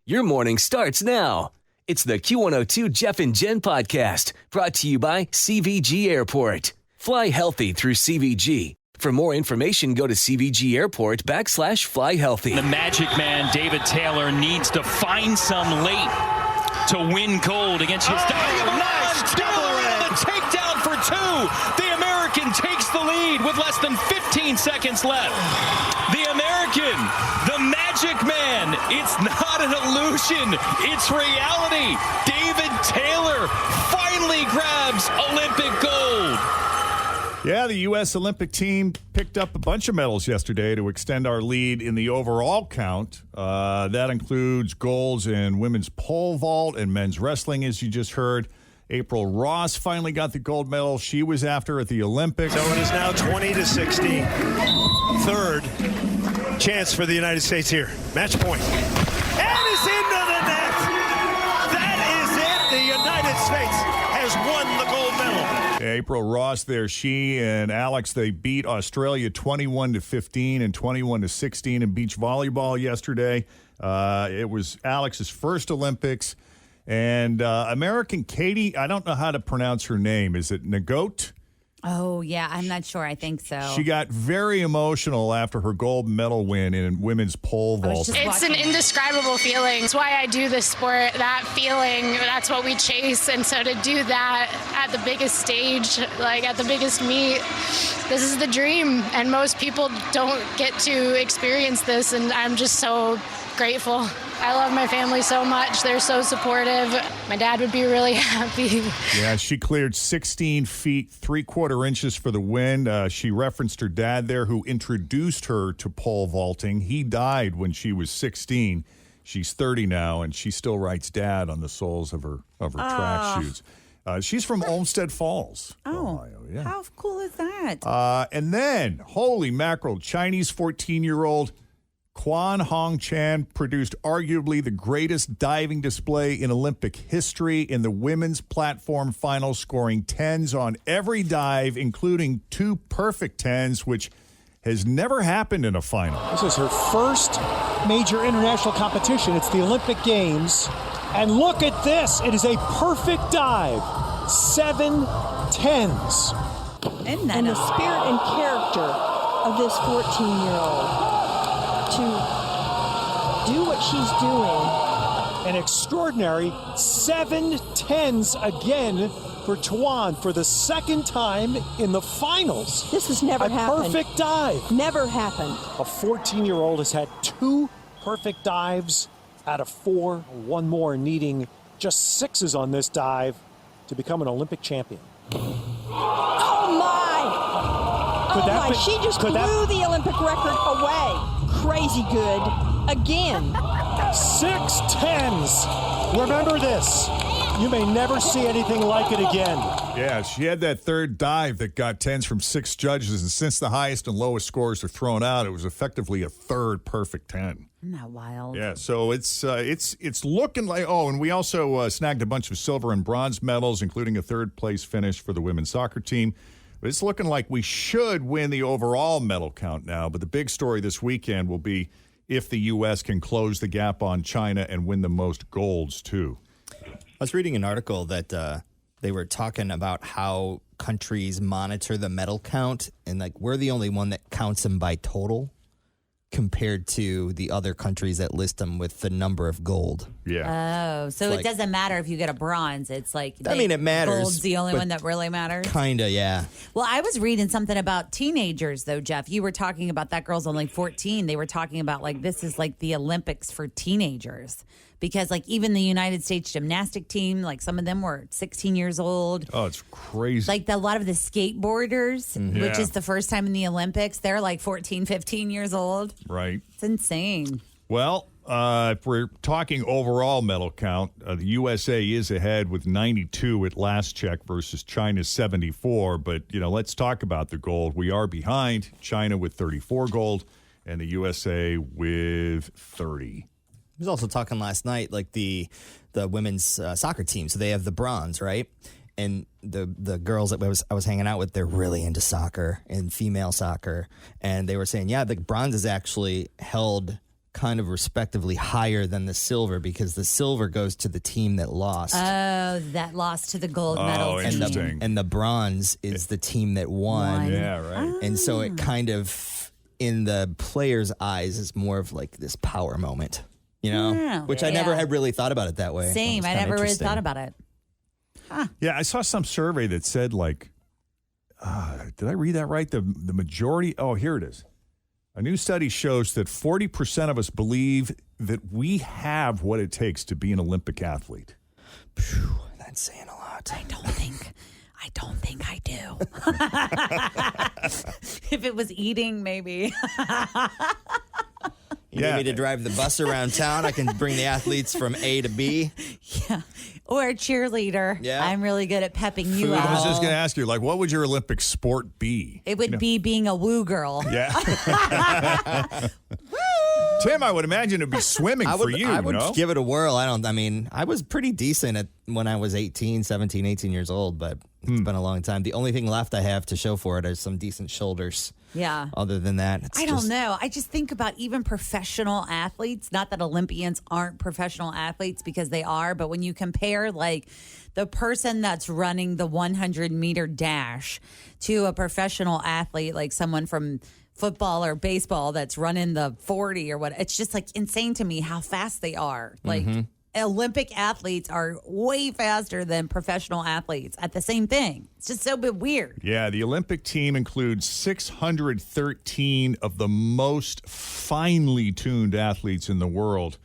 Your morning starts now. It's the Q102 Jeff and Jen podcast brought to you by CVG Airport. Fly healthy through CVG. For more information, go to CVG Airport /fly healthy. The Magic Man, David Taylor, needs to find some late to win gold against his nice Taylor into the takedown for two. The American takes the lead with less than 15 seconds left. The American, the Magic Man, it's not an illusion, it's reality. David Taylor finally grabs Olympic gold. Yeah, the U.S. Olympic team picked up a bunch of medals yesterday to extend our lead in the overall count. That includes golds in women's pole vault and men's wrestling, as you just heard. April Ross finally got the gold medal she was after at the Olympics. So it is now 20-60. Third chance for the United States here. Match point. And it's into the net. That is it. The United States has won the gold medal. April Ross there, she and Alex, they beat Australia 21-15 and 21-16 in beach volleyball yesterday. It was Alex's first Olympics. And American Katie, I don't know how to pronounce her name. Is it Nagote? Oh, yeah, I'm not sure. I think so. She got very emotional after her gold medal win in women's pole vault. It's an indescribable feeling. It's why I do this sport. That feeling, that's what we chase. And so to do that at the biggest stage, like at the biggest meet, this is the dream. And most people don't get to experience this. And I'm just so grateful. I love my family so much. They're so supportive. My dad would be really happy. Yeah, she cleared 16 feet, 3/4 inches for the win. She referenced her dad there who introduced her to pole vaulting. He died when she was 16. She's 30 now, and she still writes dad on the soles of her track shoes. She's from Olmsted Falls, Ohio. Yeah. How cool is that? And then, holy mackerel, Chinese 14-year-old Quan Hong Chan produced arguably the greatest diving display in Olympic history in the women's platform final, scoring 10s on every dive, including 2 perfect 10s, which has never happened in a final. This is her first major international competition. It's the Olympic Games. And look at this. It is a perfect dive. 7 10s. And the spirit and character of this 14-year-old. To do what she's doing. An extraordinary 7 10s again for Tuan for the second time in the finals. This has never happened. A perfect dive. Never happened. A 14-year-old has had 2 perfect dives out of 4. One more, needing just 6s on this dive to become an Olympic champion. Oh, my. She just blew the Olympic record away. Crazy good. Again. 6 10s. Remember this. You may never see anything like it again. Yeah, she had that third dive that got 10s from 6 judges, and since the highest and lowest scores are thrown out, it was effectively a third perfect 10. Isn't that wild? Yeah, so it's looking like, and we also snagged a bunch of silver and bronze medals, including a third-place finish for the women's soccer team. But it's looking like we should win the overall medal count now. But the big story this weekend will be if the U.S. can close the gap on China and win the most golds, too. I was reading an article that they were talking about how countries monitor the medal count, and like we're the only one that counts them by total compared to the other countries that list them with the number of gold. Yeah. Oh, so it doesn't matter if you get a bronze. It's like it matters. Gold's the only one that really matters. Kinda, yeah. Well, I was reading something about teenagers, though, Jeff. You were talking about that girl's only 14. They were talking about like this is like the Olympics for teenagers. Because, like, even the United States gymnastic team, like, some of them were 16 years old. Oh, it's crazy. Like, a lot of the skateboarders, which is the first time in the Olympics, they're, like, 14, 15 years old. Right. It's insane. Well, if we're talking overall medal count, the USA is ahead with 92 at last check versus China's 74. But, let's talk about the gold. We are behind China with 34 gold and the USA with 30. I was also talking last night, like the women's soccer team. So they have the bronze, right? And the girls that I was hanging out with, they're really into soccer and female soccer. And they were saying, the bronze is actually held kind of respectively higher than the silver because the silver goes to the team that lost. Oh, that lost to the gold medal team. Interesting. And the bronze is the team that won. Yeah, right. And so it kind of, in the players' eyes, is more of like this power moment, you know? Yeah. Which I never had really thought about it that way. Same. I never really thought about it. Huh. Yeah, I saw some survey that said, like, did I read that right? The majority, here it is. A new study shows that 40% of us believe that we have what it takes to be an Olympic athlete. Phew, that's saying a lot. I don't think I do. If it was eating, maybe. You need me to drive the bus around town? I can bring the athletes from A to B. Yeah. Or a cheerleader. Yeah. I'm really good at pepping you I up. was just going to ask you, like, what would your Olympic sport be? It would be being a woo girl. Yeah. Tim, I would imagine it'd be swimming for you. I would no? give it a whirl. I was pretty decent when I was 17, 18 years old, but it's been a long time. The only thing left I have to show for it is some decent shoulders. Yeah. Other than that, I don't know. I just think about even professional athletes, not that Olympians aren't professional athletes because they are, but when you compare like the person that's running the 100-meter dash to a professional athlete, like someone from football or baseball that's running the 40 or what, it's just like insane to me how fast they are. Like Olympic athletes are way faster than professional athletes at the same thing. It's just so bit weird. Yeah, the Olympic team includes 613 of the most finely tuned athletes in the world.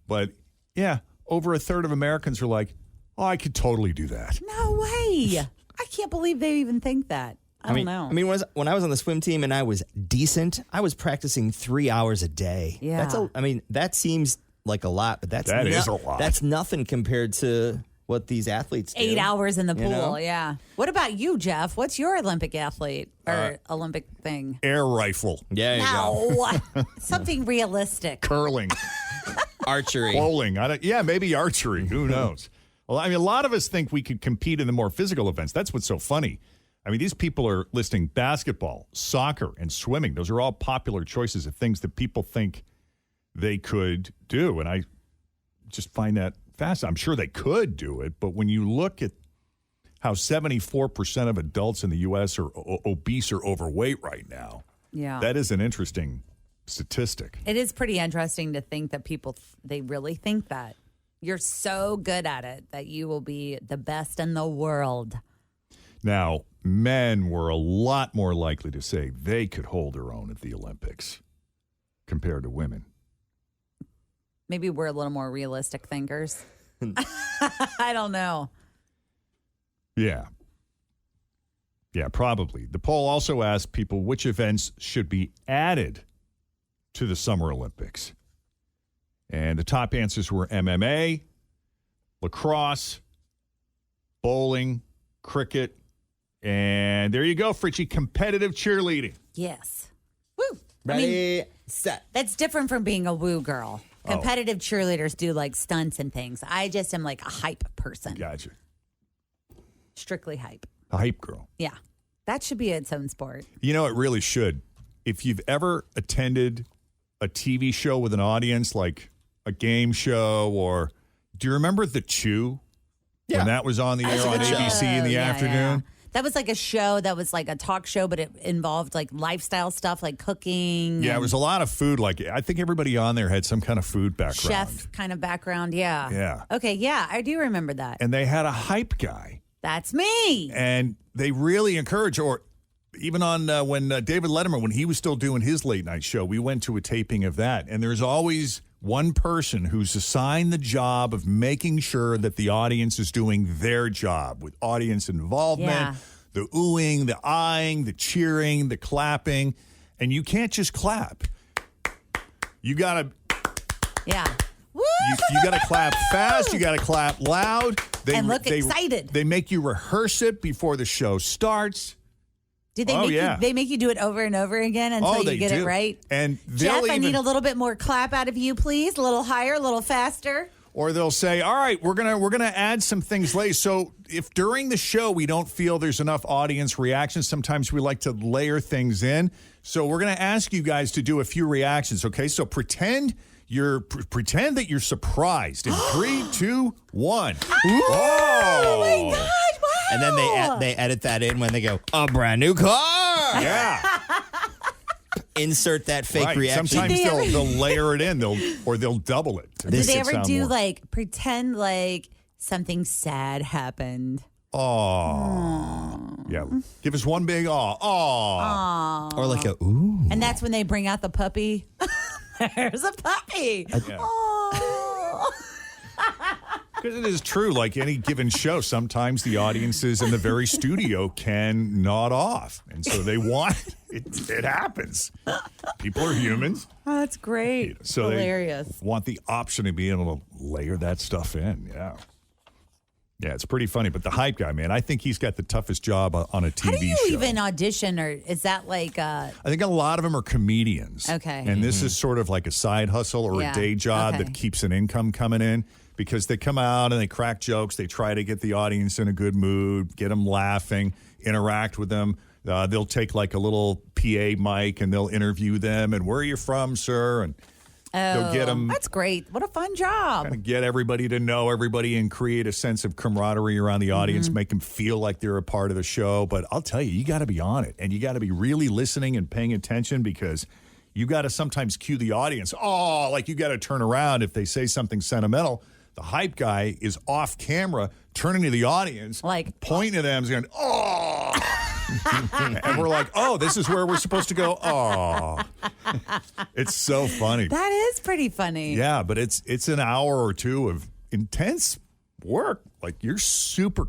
But yeah, over a third of Americans are like, I could totally do that. No way. I can't believe they even think that. I don't know. I mean, when I was on the swim team and I was decent, I was practicing 3 hours a day. Yeah. That seems like a lot, but that is a lot. That's nothing compared to what these athletes do. 8 hours in the pool, know? yeah. What about you, Jeff? What's your Olympic athlete or Olympic thing? Air rifle. Yeah, you go. No, something realistic. Curling. Archery. Bowling. Maybe archery. Who knows? Well, I mean, a lot of us think we could compete in the more physical events. That's what's so funny. I mean, these people are listing basketball, soccer, and swimming. Those are all popular choices of things that people think they could do. And I just find that fascinating. I'm sure they could do it, but when you look at how 74% of adults in the U.S. are obese or overweight right now, that is an interesting statistic. It is pretty interesting to think that people, they really think that. You're so good at it that you will be the best in the world. Now, men were a lot more likely to say they could hold their own at the Olympics compared to women. Maybe we're a little more realistic thinkers. I don't know. Yeah. Yeah, probably. The poll also asked people which events should be added to the Summer Olympics. And the top answers were MMA, lacrosse, bowling, cricket, and there you go, Fritchie, competitive cheerleading. Yes. Woo. Ready, set. That's different from being a woo girl. Competitive cheerleaders do like stunts and things. I just am like a hype person. Gotcha. Strictly hype. A hype girl. Yeah. That should be its own sport. You know, it really should. If you've ever attended a TV show with an audience, like a game show, or do you remember The Chew? Yeah. When that was on the air on ABC in the afternoon? Yeah. That was like a show that was like a talk show, but it involved like lifestyle stuff, like cooking. Yeah, it was a lot of food. Like, I think everybody on there had some kind of food background. Chef kind of background, yeah. Yeah. Okay, yeah, I do remember that. And they had a hype guy. That's me. And they really encourage, or even on when David Letterman, when he was still doing his late night show, we went to a taping of that. And there's always one person who's assigned the job of making sure that the audience is doing their job with audience involvement, the oohing, the eyeing, the cheering, the clapping. And you can't just clap. You got to... Yeah. You got to clap fast. You got to clap loud. And look excited. They make you rehearse it before the show starts. Did they make you do it over and over again until you get it right? And Jeff, I need a little bit more clap out of you, please. A little higher, a little faster. Or they'll say, "All right, we're gonna add some things later." So if during the show we don't feel there's enough audience reaction, sometimes we like to layer things in. So we're gonna ask you guys to do a few reactions. Okay, so pretend pretend that you're surprised in 3, 2, 1. Oh my gosh! Wow. And then they edit that in when they go, a brand new car. Yeah. Insert that fake Right. reaction. Sometimes they'll layer it in, they'll double it. Did they ever do like pretend like something sad happened? Oh. Yeah. Give us one big aw. Aw. Or like a ooh. And that's when they bring out the puppy. There's a puppy. Yeah. Oh. Because it is true, like any given show, sometimes the audiences in the very studio can nod off. And so they want it. It happens. People are humans. Oh, that's great. So hilarious. They want the option of being able to layer that stuff in. Yeah. Yeah, it's pretty funny. But the hype guy, man, I think he's got the toughest job on a TV show. How do you even audition, or is that like I think a lot of them are comedians. Okay. And this is sort of like a side hustle or a day job that keeps an income coming in, because they come out and they crack jokes. They try to get the audience in a good mood, get them laughing, interact with them. They'll take like a little PA mic and they'll interview them. And where are you from, sir? And they'll get them. That's great. What a fun job. Kind of get everybody to know everybody and create a sense of camaraderie around the audience, make them feel like they're a part of the show. But I'll tell you, you got to be on it. And you got to be really listening and paying attention, because you got to sometimes cue the audience. Oh, like you got to turn around if they say something sentimental. The hype guy is off camera, turning to the audience, like pointing at them, going, oh. And we're like, oh, this is where we're supposed to go. Oh, it's so funny. That is pretty funny. Yeah, but it's an hour or two of intense work. Like, you're super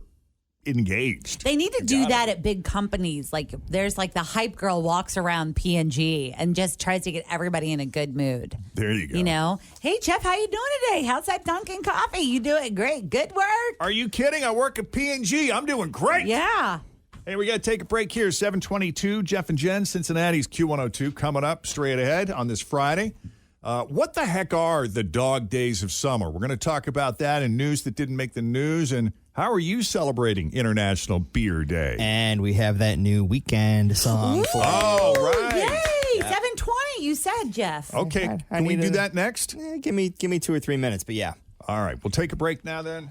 engaged. They need to do that at big companies. Like, there's like the hype girl walks around P&G and just tries to get everybody in a good mood. There you go. You know, hey Jeff, how you doing today? How's that Dunkin' coffee? You doing great? Good work. Are you kidding? I work at P&G. I'm doing great. Yeah. Hey, we got to take a break here. 7:22. Jeff and Jen, Cincinnati's Q102 coming up straight ahead on this Friday. What the heck are the dog days of summer? We're going to talk about that and news that didn't make the news. And how are you celebrating International Beer Day? And we have that new weekend song for you. Oh, right. Yay! 7:20. You said, Jeff. Okay. Can we do that next? Give me 2 or 3 minutes, but yeah. All right. We'll take a break now then.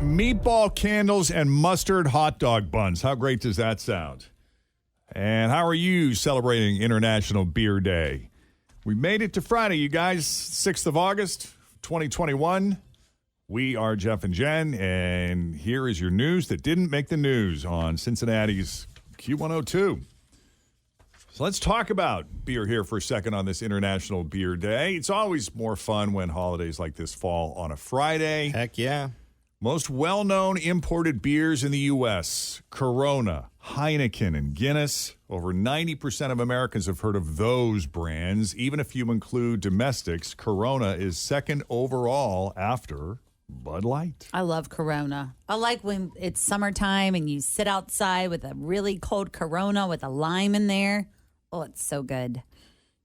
Meatball candles and mustard hot dog buns. How great does that sound? And how are you celebrating International Beer Day? We made it to Friday, you guys. 6th of August, 2021. We are Jeff and Jen, and here is your news that didn't make the news on Cincinnati's Q102. So let's talk about beer here for a second on this International Beer Day. It's always more fun when holidays like this fall on a Friday. Heck yeah. Most well-known imported beers in the U.S., Corona, Heineken, and Guinness. Over 90% of Americans have heard of those brands. Even if you include domestics, Corona is second overall after Bud Light. I love Corona. I like when it's summertime and you sit outside with a really cold Corona with a lime in there. Oh, it's so good.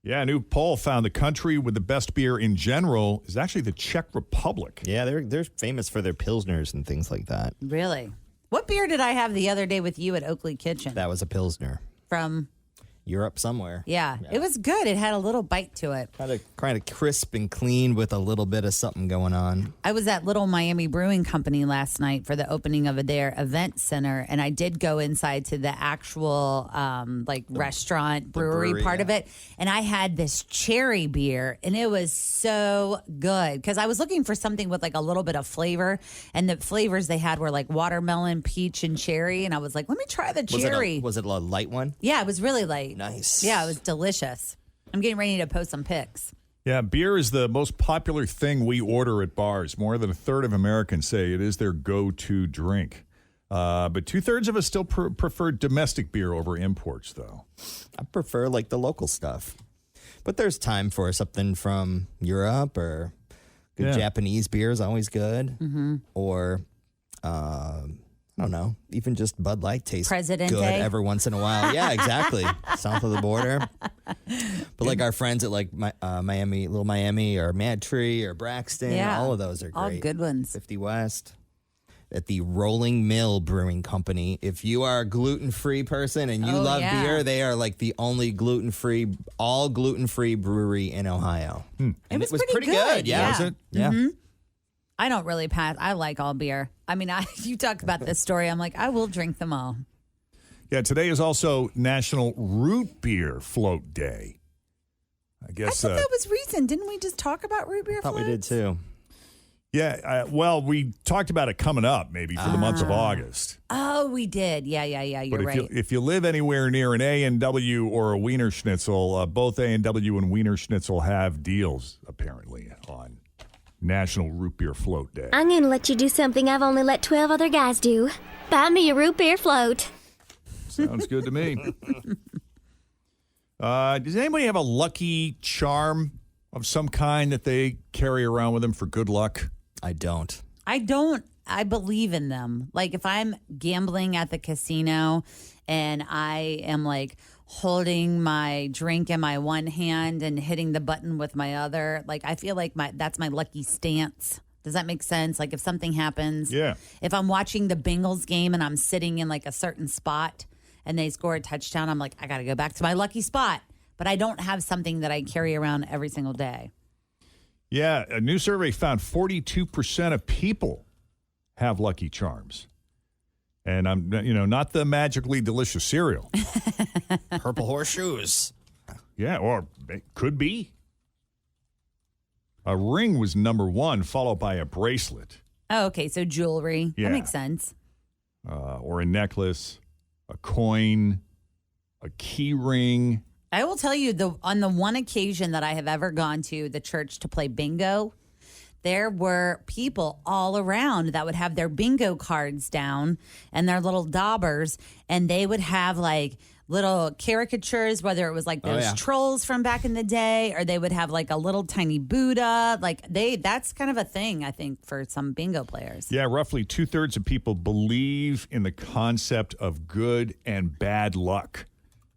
Yeah, a new poll found the country with the best beer in general is actually the Czech Republic. Yeah, they're famous for their Pilsners and things like that. Really? What beer did I have the other day with you at Oakley Kitchen? That was a Pilsner. From Europe somewhere. Yeah, it was good. It had a little bite to it. Kind of crisp and clean with a little bit of something going on. I was at Little Miami Brewing Company last night for the opening of their event center, and I did go inside to the actual restaurant brewery part of it, and I had this cherry beer, and it was so good because I was looking for something with like a little bit of flavor, and the flavors they had were like watermelon, peach, and cherry, and I was like, let me try the cherry. Was it a light one? Yeah, it was really light. Nice. Yeah, it was delicious. I'm getting ready to post some pics. Yeah, beer is the most popular thing we order at bars. More than a third of Americans say it is their go-to drink. But 2/3 of us still prefer domestic beer over imports, though. I prefer like the local stuff. But there's time for something from Europe, or good Japanese beer is always good. Mm-hmm. Or I don't know. Even just Bud Light tastes Presidente. good every once in a while. Yeah, exactly. South of the border. But like our friends at like Miami, Little Miami, or Mad Tree, or Braxton, all of those are great. All good ones. 50 West. at the Rolling Mill Brewing Company. If you are a gluten-free person and you love beer, they are like the only all gluten-free brewery in Ohio. It was pretty good. Yeah. Was it? Yeah. Mm-hmm. I don't really pass. I like all beer. I mean, you talk about this story. I'm like, I will drink them all. Yeah, today is also National Root Beer Float Day. I guess I thought that was recent. Didn't we just talk about root beer I thought floats? we did too. Yeah, well, we talked about it coming up maybe for the month of August. Oh, we did. Yeah. You're But right. if you live anywhere near an A&W or a Wiener Schnitzel, both A&W and Wiener Schnitzel have deals, apparently, on National Root Beer Float Day. I'm going to let you do something I've only let 12 other guys do. Buy me a root beer float. Sounds good to me. Does anybody have a lucky charm of some kind that they carry around with them for good luck? I don't. I believe in them. Like if I'm gambling at the casino and I am like holding my drink in my one hand and hitting the button with my other, like I feel like that's my lucky stance. Does that make sense? Like if something happens, if I'm watching the Bengals game and I'm sitting in like a certain spot and they score a touchdown, I'm like, I got to go back to my lucky spot. But I don't have something that I carry around every single day. Yeah, a new survey found 42% of people have Lucky Charms. And I'm, not the magically delicious cereal. Purple horseshoes. Yeah, or it could be. A ring was number one, followed by a bracelet. Oh, okay. So jewelry. Yeah. That makes sense. Or a necklace, a coin, a key ring. I will tell you, on the one occasion that I have ever gone to the church to play bingo, there were people all around that would have their bingo cards down and their little daubers, and they would have like little caricatures, whether it was like those trolls from back in the day, or they would have like a little tiny Buddha. Like that's kind of a thing, I think, for some bingo players. Yeah, roughly 2/3 of people believe in the concept of good and bad luck.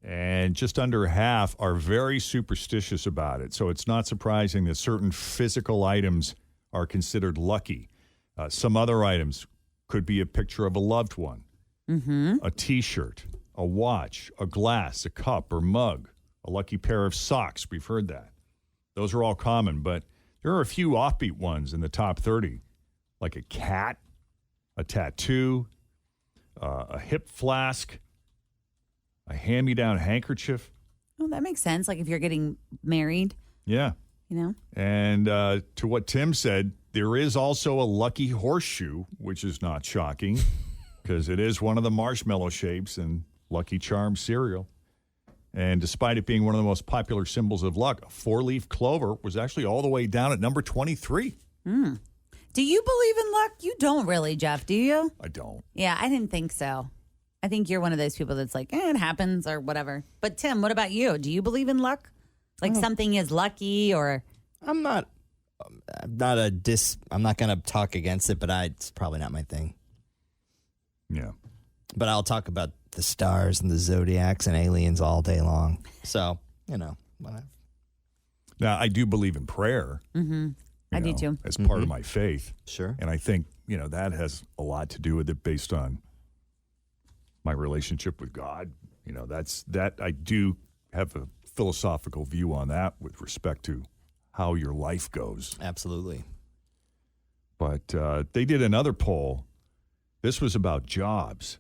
And just under half are very superstitious about it. So it's not surprising that certain physical items are considered lucky. Some other items could be a picture of a loved one, a T-shirt, a watch, a glass, a cup or mug, a lucky pair of socks. We've heard that. Those are all common, but there are a few offbeat ones in the top 30, like a cat, a tattoo, a hip flask, a hand-me-down handkerchief. Oh, that makes sense. Like if you're getting married. Yeah. And to what Tim said, there is also a lucky horseshoe, which is not shocking because it is one of the marshmallow shapes in Lucky Charms cereal. And despite it being one of the most popular symbols of luck, a four-leaf clover was actually all the way down at number 23. Do you believe in luck? You don't really, Jeff, do you? I don't. Yeah, I didn't think so. I think you're one of those people that's like, it happens or whatever. But Tim, what about you? Do you believe in luck? Like something is lucky or? I'm not going to talk against it, but it's probably not my thing. Yeah. But I'll talk about the stars and the zodiacs and aliens all day long. So, whatever. Now, I do believe in prayer. I do too. As part of my faith. Sure. And I think, that has a lot to do with it based on my relationship with God. That I do have a philosophical view on that with respect to how your life goes. Absolutely. But they did another poll. This was about jobs.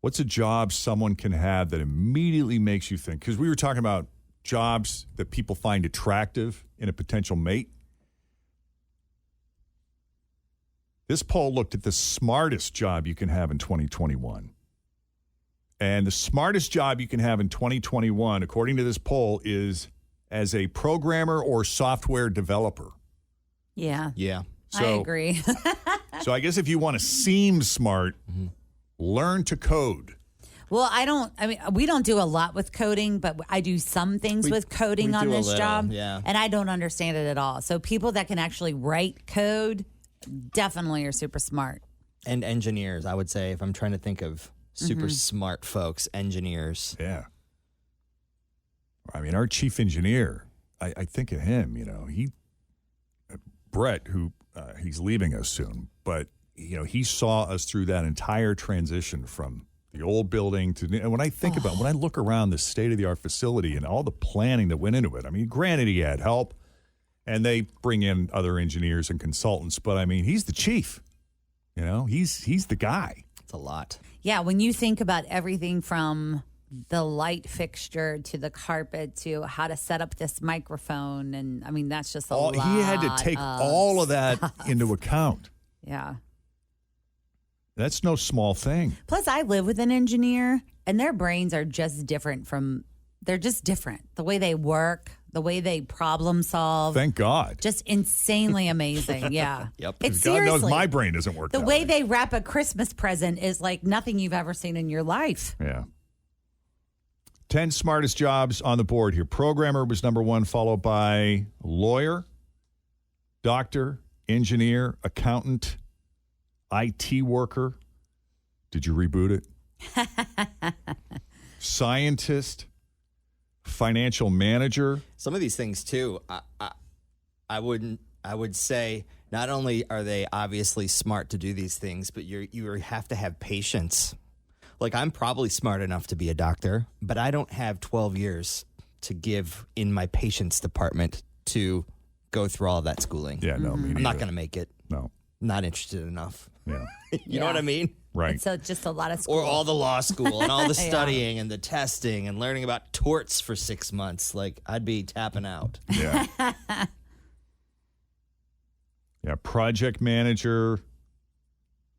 What's a job someone can have that immediately makes you think? Because we were talking about jobs that people find attractive in a potential mate. This poll looked at the smartest job you can have in 2021. And the smartest job you can have in 2021, according to this poll, is as a programmer or software developer. Yeah. Yeah. I agree. So I guess if you want to seem smart, learn to code. Well, we don't do a lot with coding, but I do some things with coding on this job. Yeah. And I don't understand it at all. So people that can actually write code definitely are super smart. And engineers, I would say, if I'm trying to think of super smart folks, engineers. Yeah. I mean, our chief engineer, I think of him, Brett, who he's leaving us soon, but he saw us through that entire transition from the old building to, and when I think about, when I look around the state-of-the-art facility and all the planning that went into it, I mean, granted he had help, and they bring in other engineers and consultants, but I mean, he's the chief. He's the guy. It's a lot. Yeah, when you think about everything from the light fixture to the carpet to how to set up this microphone, and I mean, that's just a lot. He had to take all of that into account. Yeah. That's no small thing. Plus, I live with an engineer, and their brains are just different they're just different. The way they work, the way they problem solve. Thank God. Just insanely amazing. Yeah. Yep. It's God seriously, knows my brain doesn't work the that way they wrap a Christmas present is like nothing you've ever seen in your life. Yeah. 10 smartest jobs on the board here. Programmer was number 1, followed by lawyer, doctor, engineer, accountant, IT worker. Did you reboot it? Scientist, financial manager. Some of these things too, I would say not only are they obviously smart to do these things, but you have to have patience. Like, I'm probably smart enough to be a doctor, but I don't have 12 years to give in my patience department to go through all of that schooling. Yeah, no, me I'm not neither. going to make it. No. Not interested enough. Yeah. You know what I mean? Right. So just a lot of school. Or all the law school and all the studying and the testing and learning about torts for 6 months. Like, I'd be tapping out. Yeah. Yeah, project manager.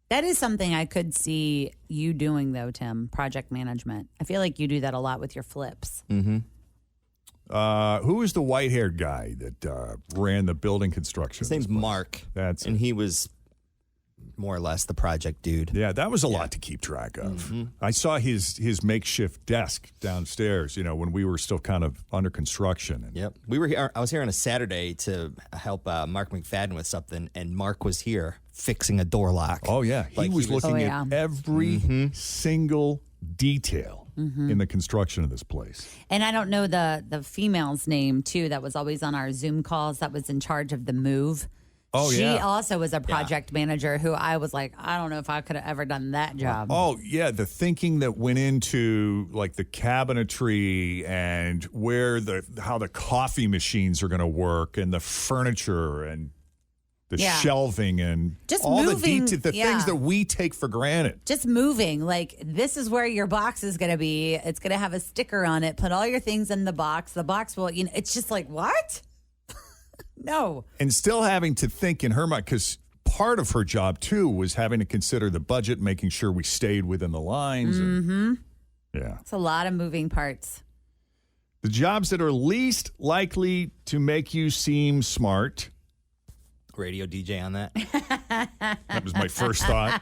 That is something I could see you doing, though, Tim, project management. I feel like you do that a lot with your flips. Mm-hmm. Who was the white-haired guy that ran the building construction? His name's Mark. And he was more or less the project dude. Yeah, that was a lot to keep track of. Mm-hmm. I saw his makeshift desk downstairs, when we were still kind of under construction. And Yep. We were here. I was here on a Saturday to help Mark McFadden with something, and Mark was here fixing a door lock. Oh, yeah. He was looking at every single detail in the construction of this place. And I don't know the female's name, too, that was always on our Zoom calls that was in charge of the move. Oh, she yeah. also was a project manager who I was like, I don't know if I could have ever done that job. Oh, yeah. The thinking that went into like the cabinetry and how the coffee machines are going to work and the furniture and the shelving and just all moving, the things that we take for granted. Just moving. Like, this is where your box is going to be. It's going to have a sticker on it. Put all your things in the box. The box will, it's just like, what? No. And still having to think in her mind, because part of her job, too, was having to consider the budget, making sure we stayed within the lines. Mm-hmm. Yeah. It's a lot of moving parts. The jobs that are least likely to make you seem smart. Radio DJ on that. That was my first thought.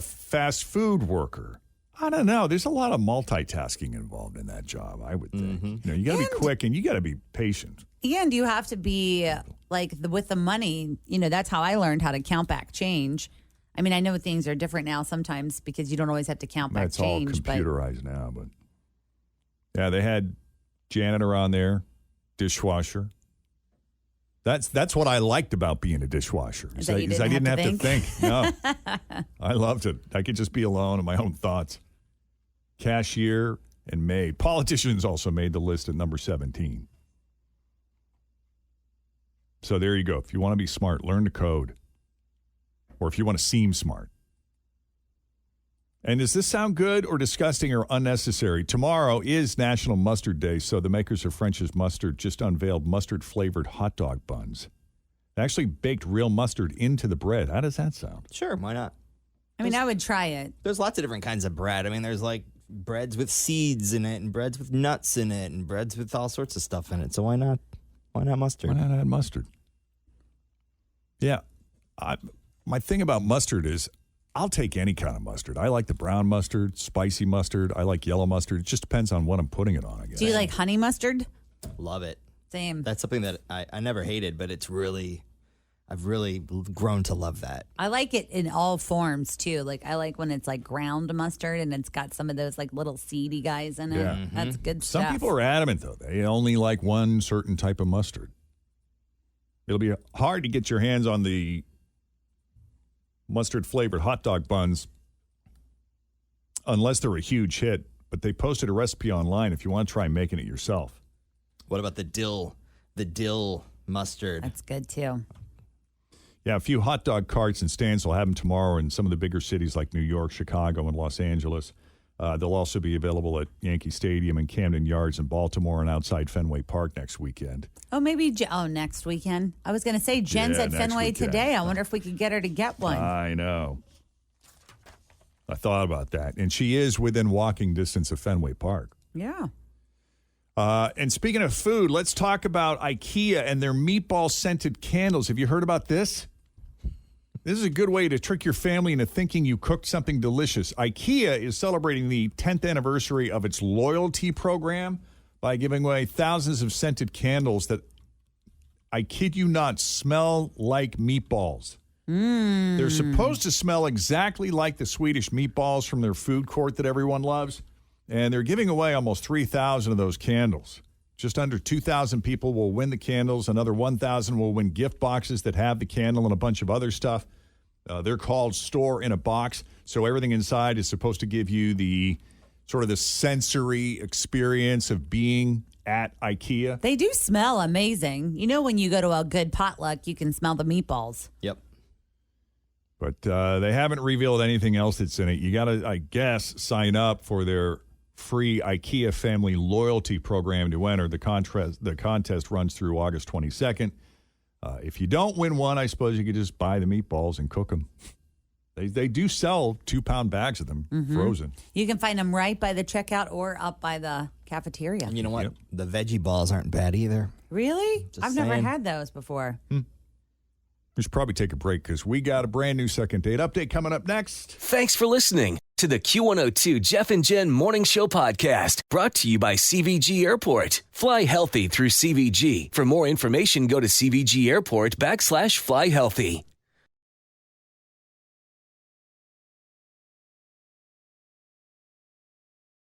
Fast food worker. I don't know. There's a lot of multitasking involved in that job, I would think. Mm-hmm. You got to be quick and you got to be patient. And you have to be like with the money. That's how I learned how to count back change. I mean, I know things are different now sometimes because you don't always have to count back change. It's all computerized now, but yeah, they had janitor on there, dishwasher. That's what I liked about being a dishwasher. Is I didn't have to think. No, I loved it. I could just be alone in my own thoughts. Cashier and maid. Politicians also made the list at number 17. So there you go. If you want to be smart, learn to code. Or if you want to seem smart. And does this sound good or disgusting or unnecessary? Tomorrow is National Mustard Day, so the makers of French's Mustard just unveiled mustard-flavored hot dog buns. They actually baked real mustard into the bread. How does that sound? Sure, why not? I mean, I would try it. There's lots of different kinds of bread. I mean, there's like breads with seeds in it and breads with nuts in it and breads with all sorts of stuff in it. So why not mustard? Why not add mustard? Yeah. My thing about mustard is I'll take any kind of mustard. I like the brown mustard, spicy mustard. I like yellow mustard. It just depends on what I'm putting it on, I guess. Do you like honey mustard? Love it. Same. That's something that I never hated, but I've really grown to love that. I like it in all forms, too. Like, I like when it's like ground mustard and it's got some of those like little seedy guys in it. Yeah. That's good stuff. Some people are adamant, though. They only like one certain type of mustard. It'll be hard to get your hands on the mustard-flavored hot dog buns, unless they're a huge hit. But they posted a recipe online if you want to try making it yourself. What about the dill mustard? That's good, too. Yeah, a few hot dog carts and stands will have them tomorrow in some of the bigger cities like New York, Chicago, and Los Angeles. They'll also be available at Yankee Stadium and Camden Yards in Baltimore and outside Fenway Park next weekend. Oh, maybe next weekend. I was going to say Jen's at Fenway weekend. Today. I wonder if we could get her to get one. I know. I thought about that. And she is within walking distance of Fenway Park. Yeah. And speaking of food, let's talk about IKEA and their meatball-scented candles. Have you heard about this? This is a good way to trick your family into thinking you cooked something delicious. IKEA is celebrating the 10th anniversary of its loyalty program by giving away thousands of scented candles that, I kid you not, smell like meatballs. They're supposed to smell exactly like the Swedish meatballs from their food court that everyone loves. And they're giving away almost 3,000 of those candles. Just under 2,000 people will win the candles. Another 1,000 will win gift boxes that have the candle and a bunch of other stuff. They're called Store in a Box. So everything inside is supposed to give you the sort of the sensory experience of being at IKEA. They do smell amazing. You know, when you go to a good potluck, you can smell the meatballs. Yep. But they haven't revealed anything else that's in it. You got to, I guess, sign up for their free IKEA family loyalty program to enter. The contest runs through August 22nd. If you don't win one, I suppose you could just buy the meatballs and cook them. They do sell 2-pound bags of them frozen. You can find them right by the checkout or up by the cafeteria. And you know what? The veggie balls aren't bad either. Really? Just I've never saying. had those before. We should probably take a break because we got a brand new second date update coming up next. Thanks for listening to the Q102 Jeff and Jen Morning Show podcast, brought to you by CVG Airport. Fly healthy through CVG. For more information, go to CVG Airport /fly healthy.